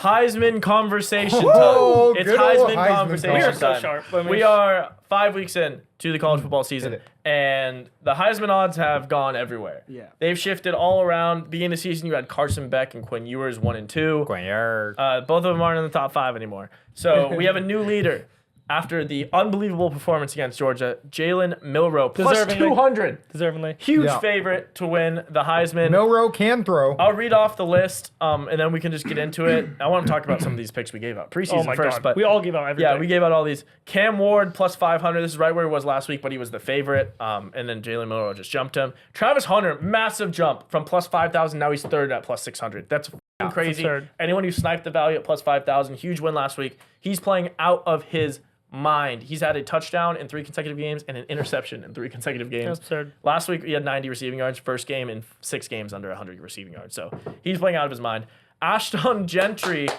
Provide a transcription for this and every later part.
Heisman conversation time. Whoa, It's good old Heisman Heisman conversation talk. We are so time. sharp. We are 5 weeks in to the college football season, Hit it. and the Heisman odds have gone everywhere. Yeah. They've shifted all around. Beginning of the season, you had Carson Beck and Quinn Ewers 1 and 2. Both of them aren't in the top 5 anymore. So we have a new leader. After the unbelievable performance against Georgia, Jalen Milroe, plus Deservingly. 200. Deservingly. Huge Yeah. favorite to win the Heisman. Milroe can throw. I'll read off the list, and then we can just get into it. I want to talk about some of these picks we gave out preseason Oh my first, God. but We all give out everything. yeah, we gave out all these. Cam Ward plus 500. This is right where he was last week, but he was the favorite. And then Jalen Milroe just jumped him. Travis Hunter, massive jump from plus 5,000. Now he's third at plus 600. That's f***ing crazy. absurd. Anyone who sniped the value at plus 5,000, huge win last week. He's playing out of his mind. He's had a touchdown in 3 consecutive games and an interception in 3 consecutive games. Absurd. Last week, he had 90 receiving yards. First game in 6 games under 100 receiving yards. So he's playing out of his mind. Ashton Gentry,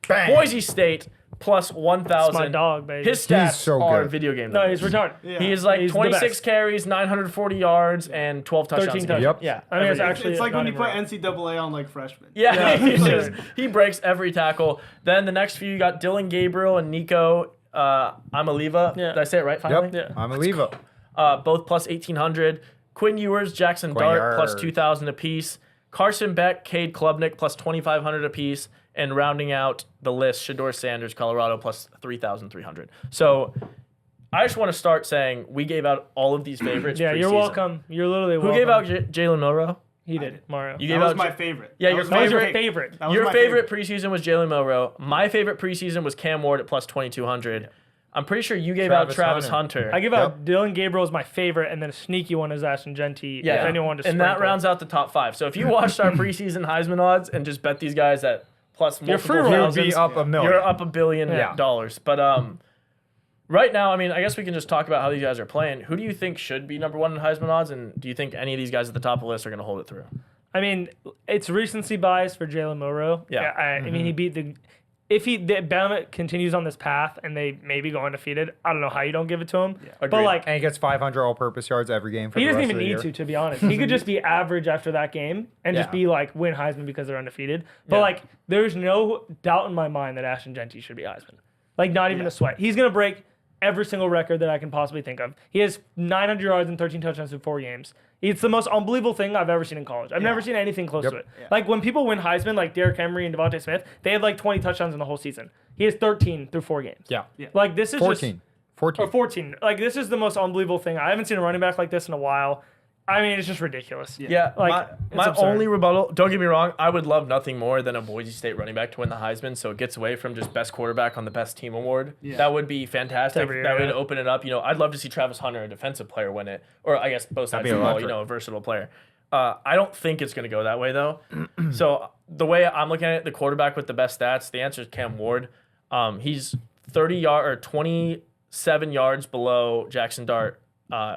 Bang. Boise State, plus 1,000. That's my dog, baby. His stats so are good. video game No, numbers. he's retarded. Yeah. He is like He's the 26 best. carries, 940 yards, and 12 touchdowns. 13 a game. Yep. Yeah. I mean, every it's game. actually It's like not when you even put right. NCAA on like freshmen. Yeah, Yeah. he breaks every tackle. Then the next few, you got Dylan Gabriel and Nico Amaliva. Yeah. Did I say it right finally? Yep. Yeah. I'm a Levo. Both plus 1,800. Quinn Ewers, Jackson Dart, plus 2,000 apiece. Carson Beck, Cade Klubnik, plus 2,500 apiece. And rounding out the list, Shador Sanders, Colorado, plus 3,300. So I just want to start saying we gave out all of these favorites. Yeah, you're preseason. welcome. You're literally Who welcome. gave out Jalen Milroe? He did, Mario. You That gave was out my favorite. Yeah, That your was my That was your favorite- favorite. That was Your my favorite preseason was Jalen Milroe. My favorite preseason was Cam Ward at plus 2,200. I'm pretty sure you gave out Travis Travis Hunter. I give out Dylan Gabriel as my favorite, and then a sneaky one is Ashton Gentry. Yeah, If anyone wanted to and that sprinkle. rounds out the top 5. So if you watched our preseason Heisman odds and just bet these guys at plus multiple free roll. You'd thousands, be up a million. you're up $1 billion. Yeah. But right now, I mean, I guess we can just talk about how these guys are playing. Who do you think should be number 1 in Heisman odds, and do you think any of these guys at the top of the list are going to hold it through? I mean, it's recency bias for Jalen Milroe. Yeah. I mean, he beat the. If Bama continues on this path and they maybe go undefeated, I don't know how you don't give it to him. But Agreed. like, And he gets 500 all-purpose yards every game for he the doesn't rest even of the need year. to be honest. He could just be average after that game and just Yeah. be like win Heisman because they're undefeated. But Yeah. like, there's no doubt in my mind that Ashton Gentry should be Heisman. Like, not even a sweat. He's gonna break every single record that I can possibly think of. He has 900 yards and 13 touchdowns in 4 games. It's the most unbelievable thing I've ever seen in college. I've never seen anything close to it. Yeah. Like when people win Heisman, like Derrick Henry and Devontae Smith, they have like 20 touchdowns in the whole season. He has 13 through 4 games. Yeah. Like this is 14. 14. or 14. Like this is the most unbelievable thing. I haven't seen a running back like this in a while. I mean, it's just ridiculous. Yeah, Like, my it's absurd. only rebuttal, don't get me wrong, I would love nothing more than a Boise State running back to win the Heisman, so it gets away from just best quarterback on the best team award. Yeah. That would be fantastic. Every year, That would yeah. open it up. You know, I'd love to see Travis Hunter, a defensive player, win it, or I guess both sides be of the ball, electric. you know, a versatile player. I don't think it's going to go that way, though. So the way I'm looking at it, the quarterback with the best stats, the answer is Cam Ward. He's 27 yards below Jackson Dart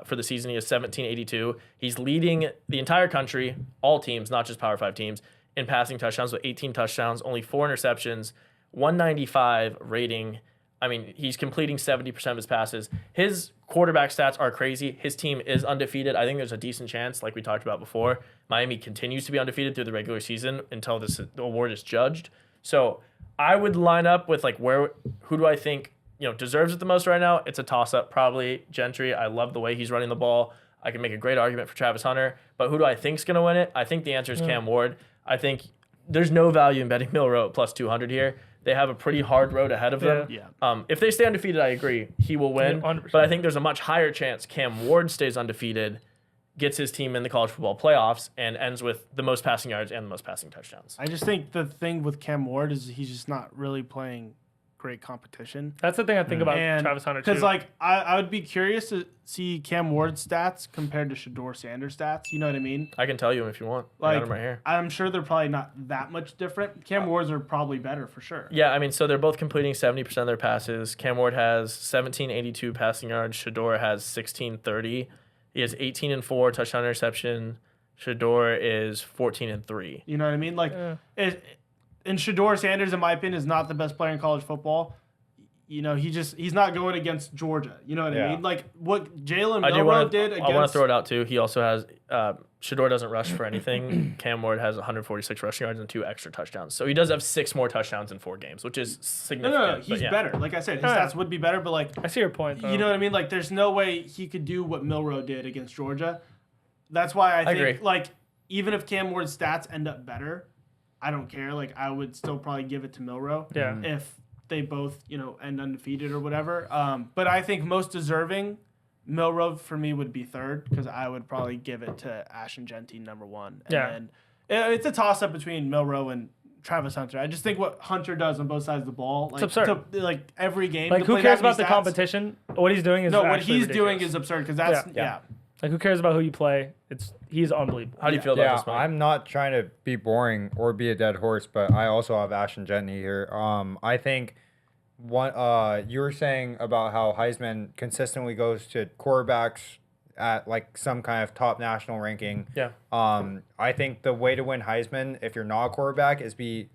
for the season. He has 1782. He's leading the entire country, all teams, not just Power 5 teams, in passing touchdowns with 18 touchdowns, only 4 interceptions, 195 rating. I mean, he's completing 70% of his passes. His quarterback stats are crazy. His team is undefeated. I think there's a decent chance, like we talked about before, Miami continues to be undefeated through the regular season until the award is judged. So I would line up with like who do I think deserves it the most right now? It's a toss-up, probably Gentry. I love the way he's running the ball. I can make a great argument for Travis Hunter, but who do I think's going to win it? I think the answer is Cam Ward. I think there's no value in betting Milroe at plus 200 here. They have a pretty hard road ahead of them. Yeah. If they stay undefeated, I agree. He will win. 100%. But I think there's a much higher chance Cam Ward stays undefeated, gets his team in the college football playoffs, and ends with the most passing yards and the most passing touchdowns. I just think the thing with Cam Ward is he's just not really playing great competition. That's the thing I think about Travis Hunter too. Because like I would be curious to see Cam Ward's stats compared to Shador Sanders' stats. You know what I mean? I can tell you if you want. I got Like them right here. I'm sure they're probably not that much different. Cam Ward's are probably better for sure. Yeah, I mean, so they're both completing 70% of their passes. Cam Ward has 1782 passing yards. Shador has 1630. He has 18-4 touchdown interception. Shador is 14-3. You know what I mean? Like and Shador Sanders, in my opinion, is not the best player in college football. you know, he's not going against Georgia. You know what I Yeah. mean? Like what Jalen I do Milrow want did to. against. I want to throw it out too. He also has Shador doesn't rush for anything. Cam Ward has 146 rushing yards and 2 extra touchdowns. So he does have 6 more touchdowns in 4 games, which is significant. No, but he's yeah. better. Like I said, his Yeah. stats would be better, but like I see your point. Though. you know what I mean? Like there's no way he could do what Milrow did against Georgia. That's why I think agree. like even if Cam Ward's stats end up better, I don't care. Like I would still probably give it to Milrow. Yeah. If they both, you know, end undefeated or whatever. But I think most deserving, Milrow for me would be third because I would probably give it to Ashton Genty number 1. And Yeah. then it's a toss up between Milrow and Travis Hunter. I just think what Hunter does on both sides of the ball, like absurd. like every game. Like to who play cares that many about the stats- competition? What he's doing is No, what actually he's doing ridiculous. is absurd because that's Yeah. yeah. Like who cares about who you play? He's unbelievable. How do you feel about Yeah, this, Mike? I'm not trying to be boring or be a dead horse, but I also have Ashton Jentney here. I think you were saying about how Heisman consistently goes to quarterbacks at like some kind of top national ranking. Yeah. I think the way to win Heisman, if you're not a quarterback, is be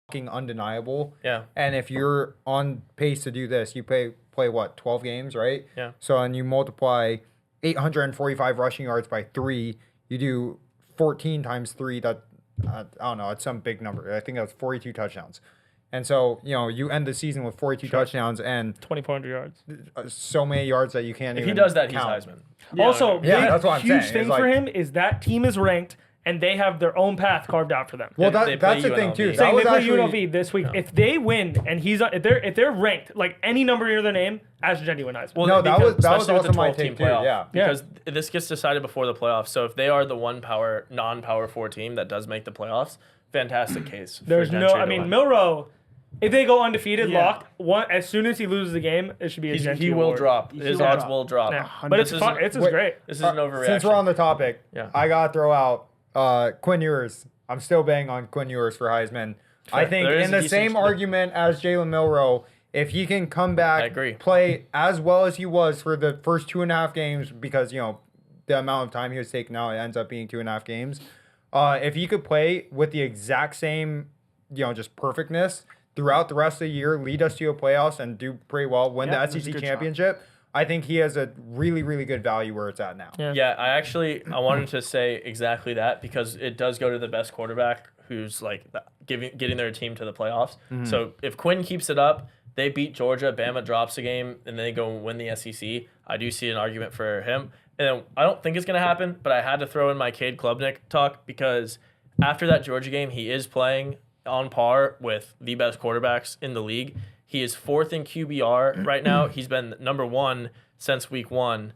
fucking undeniable. Yeah. And if you're on pace to do this, you play what, 12 games, right? Yeah. So and you multiply 845 rushing yards by 3, you do 14 times 3. That I don't know, it's some big number. I think that's 42 touchdowns. And so, you know, you end the season with 42 touchdowns and 2,400 yards. so many yards that you can't If even he does that, count. he's Heisman. Also, Yeah, big, that's what I'm huge saying. thing It's like- for him is that team is ranked and they have their own path carved out for them. Well, They play that's the thing too. UNLV. That Saying they was play actually UNLV this week. If they win and if they're ranked like any number near their name, Ashton Jentney win Heisman. Well, No, that because- was especially with also the my 12-team take too, playoff, yeah. Because this gets decided before the playoffs. So if they are the one non-power 4 team that does make the playoffs, fantastic case. There's for no. Gentry I to mean, win. Milrow. If they go undefeated, Yeah. locked, as soon as he loses the game, it should be a Gentry he will award. drop. He His will odds drop. will drop. Yeah. But it's This fun. isn't- It's just Wait, great. This is an overreaction. Since we're on the topic, Yeah. I gotta throw out Quinn Ewers. I'm still banging on Quinn Ewers for Heisman. I think There is in a the decent same chance. argument as Jalen Milrow, if he can come back, I agree. play as well as he was for the first 2.5 games, because you know the amount of time he was taking out, it ends up being 2.5 games. If he could play with the exact same, just perfectness throughout the rest of the year, lead us to a playoffs and do pretty well, win Yeah, the that's a SEC good championship, I think he has a really, really good value where it's at now. Yeah. Yeah, I wanted to say exactly that because it does go to the best quarterback who's like getting their team to the playoffs. So if Quinn keeps it up, they beat Georgia, Bama drops a game, and they go and win the SEC. I do see an argument for him. And I don't think it's going to happen, but I had to throw in my Cade Klubnik talk because after that Georgia game, he is playing on par with the best quarterbacks in the league. He is 4th in QBR right now. He's been number 1 since week 1.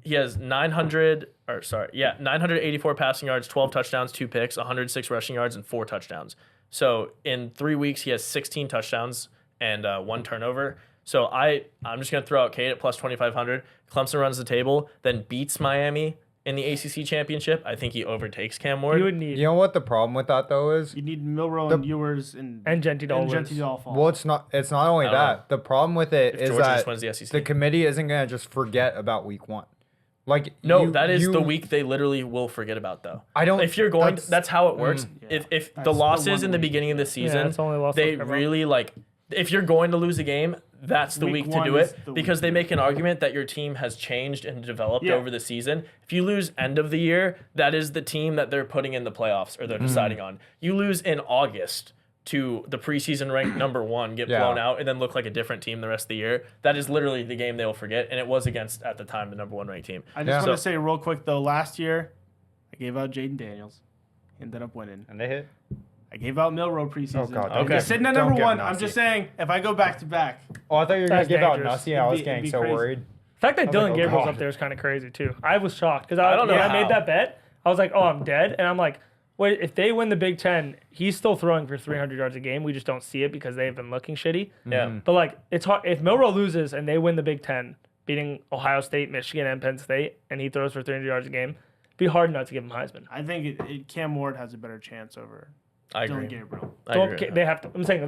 He has 984 passing yards, 12 touchdowns, 2 picks, 106 rushing yards, and 4 touchdowns. So in 3 weeks, he has 16 touchdowns and 1 turnover. So I'm just going to throw out Cade at plus 2,500. Clemson runs the table, then beats Miami in the ACC championship. I think he overtakes Cam Ward. You would need You know what the problem with that though is? You need Milrow and Ewers and Gentry to all wins. Gentry to all fall. Well, it's not only I don't that. know. The problem with it If is Georgia that just wins the SEC. the committee isn't going to just forget about week 1. Like No, that is the week they literally will forget about, though. I don't- If you're going, that's- that's how it works. If That's the the losses one in the week. beginning of the season, it's only loss they of everyone. really like. If you're going to lose a game, that's the Week week to one do is it the because week they to make an argument that your team has changed and developed Yeah. over the season. If you lose end of the year, that is the team that they're putting in the playoffs or they're deciding on. You lose in August to the preseason ranked number 1, get Yeah. blown out, and then look like a different team the rest of the year. That is literally the game they will forget, and it was against at the time the number 1 ranked team. I just Yeah. want So- to say real quick though, last year I gave out Jaden Daniels, ended up winning. and they hit. I gave out Milrow preseason. Oh, God, I'm don't just give- sitting at don't number give 1. I'm Nasi. just saying if I go back to back, Oh, I thought you were going That's to give out dangerous. Nussie. I was It'd be- getting it'd be so crazy. worried. The fact that was like, Dylan oh, Gabriel's God. up there is kind of crazy too. I was shocked because I don't know when I how. made that bet, I was like, oh, I'm dead, and I'm like, wait, if they win the Big Ten, he's still throwing for 300 yards a game. We just don't see it because they've been looking shitty. Yeah. But like, it's hard if Milrow loses and they win the Big Ten, beating Ohio State, Michigan, and Penn State, and he throws for 300 yards a game, it'd be hard not to give him Heisman. I think Cam Ward has a better chance over I Dylan agree. Gabriel. I Don't agree. ca- they have to. I'm saying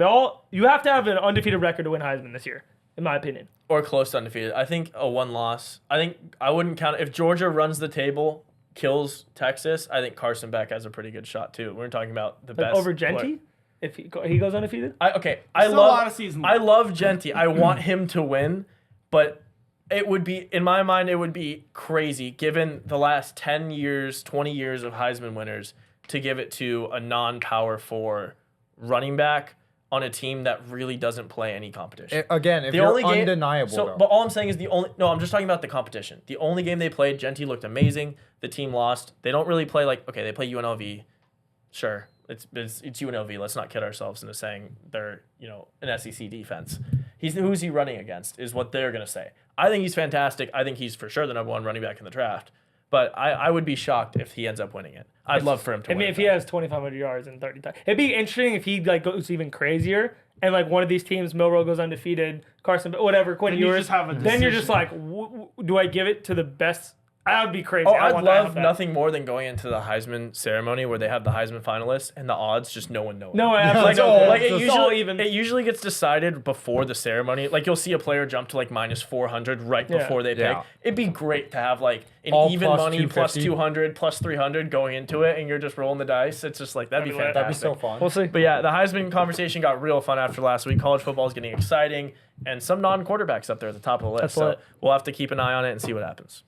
you have to have an undefeated record to win Heisman this year, in my opinion. Or close to undefeated. I think a 1 loss. I think I wouldn't count if Georgia runs the table, kills Texas. I think Carson Beck has a pretty good shot too. We're talking about the Like best over player. Genty? if he goes undefeated. I Still a lot of season I left. love Genty. I want him to win, but it would be, in my mind, it would be crazy given the last 10 years, 20 years of Heisman winners to give it to a non-power 4 running back on a team that really doesn't play any competition. Again, if The you're only game, undeniable, so, though. but all I'm saying is I'm just talking about the competition. The only game they played, Genty looked amazing. The team lost. They don't really play they play UNLV. Sure, it's UNLV. Let's not kid ourselves into saying they're an SEC defense. Who's he running against is what they're gonna say. I think he's fantastic. I think he's for sure the #1 running back in the draft. But I would be shocked if he ends up winning it. I'd love for him to win. I mean, if he has 2,500 yards and 30 touchdowns, it'd be interesting if he goes even crazier and one of these teams, Milrow goes undefeated, Carson, whatever, Quinn Then you Ewers. just have a Then you're just decision. do I give it to the best? That would be crazy. Oh, I I'd want that, love nothing more than going into the Heisman ceremony where they have the Heisman finalists and the odds just no one knows. No, absolutely. It usually gets decided before the ceremony. Like you'll see a player jump to minus 400 right before they pick. Yeah. It'd be great to have an All even plus money plus 250. 200 plus 300 going into it, and you're just rolling the dice. It's just that'd be That'd be lit. fantastic. That'd be so fun. We'll see. But yeah, the Heisman conversation got real fun after last week. College football is getting exciting, and some non-quarterbacks up there at the top of the list. That's So lit. we'll have to keep an eye on it and see what happens.